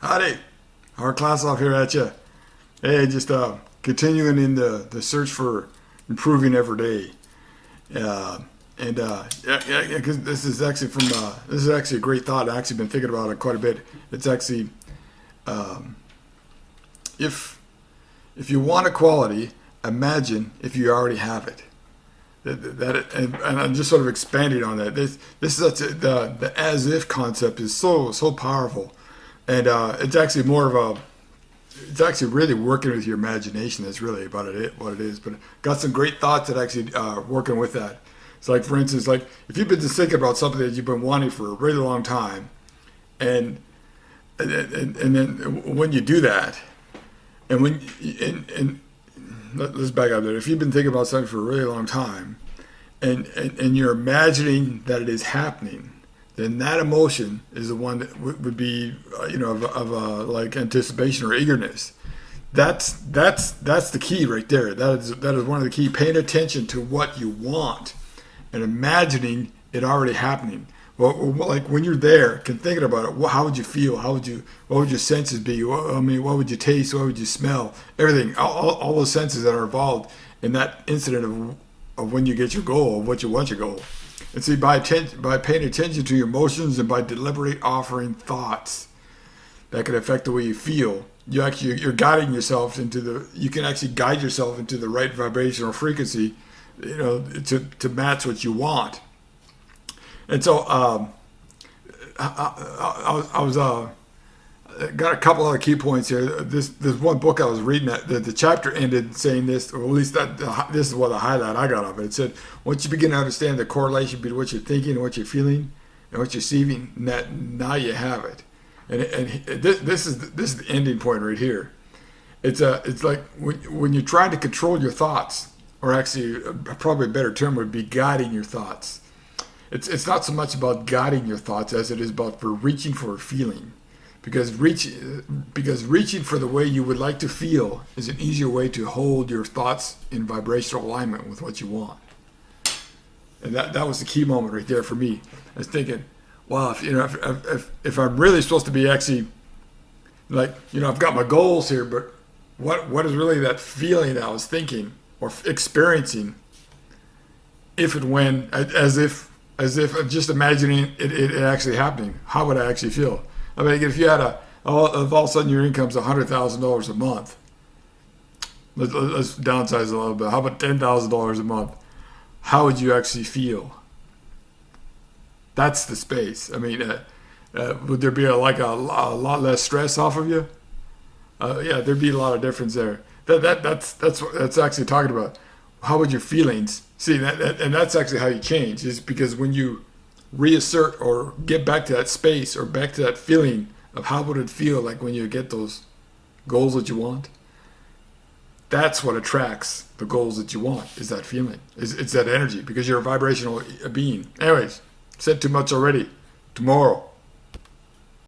Howdy. Our class off here at you. Hey, just continuing in the search for improving every day. Because this is actually this is actually a great thought. I've actually been thinking about it quite a bit. It's actually, if you want equality, imagine if you already have it. And I'm just sort of expanding on that. This is the as if concept is so powerful, and it's actually more of a. It's actually really working with your imagination. That's really about what it is. But got some great thoughts that actually working with that. It's like, for instance, like if you've been just thinking about something that you've been wanting for a really long time, and then when you do that, and let's back up there. If you've been thinking about something for a really long time, and you're imagining that it is happening, then that emotion is the one that would be, of like anticipation or eagerness. That's the key right there. That is one of the key. Paying attention to what you want and imagining it already happening. Well, like when you're there, thinking about it, how would you feel? What would your senses be? What would you taste? What would you smell? Everything, all those senses that are involved in that incident of when you get your goal, of what you want your goal. And see, by paying attention to your emotions and by deliberately offering thoughts that can affect the way you feel, you're guiding yourself you can actually guide yourself into the right vibrational frequency, to match what you want. And so I was got a couple other key points here. This one book I was reading that the chapter ended saying this, or at least this is what the highlight I got of it. It said, once you begin to understand the correlation between what you're thinking and what you're feeling and what you're receiving, now you have it. And this is the ending point right here. It's like when you're trying to control your thoughts, or actually probably a better term would be guiding your thoughts. It's not so much about guiding your thoughts as it is about reaching for a feeling. Because reaching for the way you would like to feel is an easier way to hold your thoughts in vibrational alignment with what you want. And that was the key moment right there for me. I was thinking, wow, if I'm really supposed to be actually, like, I've got my goals here, but what is really that feeling that I was thinking or experiencing, if and when, as if I'm just imagining it actually happening, how would I actually feel? I mean, if you had if all of a sudden your income's $100,000 a month, let's downsize a little bit. How about $10,000 a month? How would you actually feel? That's the space. I mean, would there be a lot less stress off of you? Yeah, there'd be a lot of difference there. That's actually talking about how would your feelings see and that's actually how you change, is because when you reassert or get back to that space or back to that feeling of how would it feel like when you get those goals that you want, that's what attracts the goals that you want, is that feeling. It's that energy, because you're a vibrational being. Anyways, said too much already. Tomorrow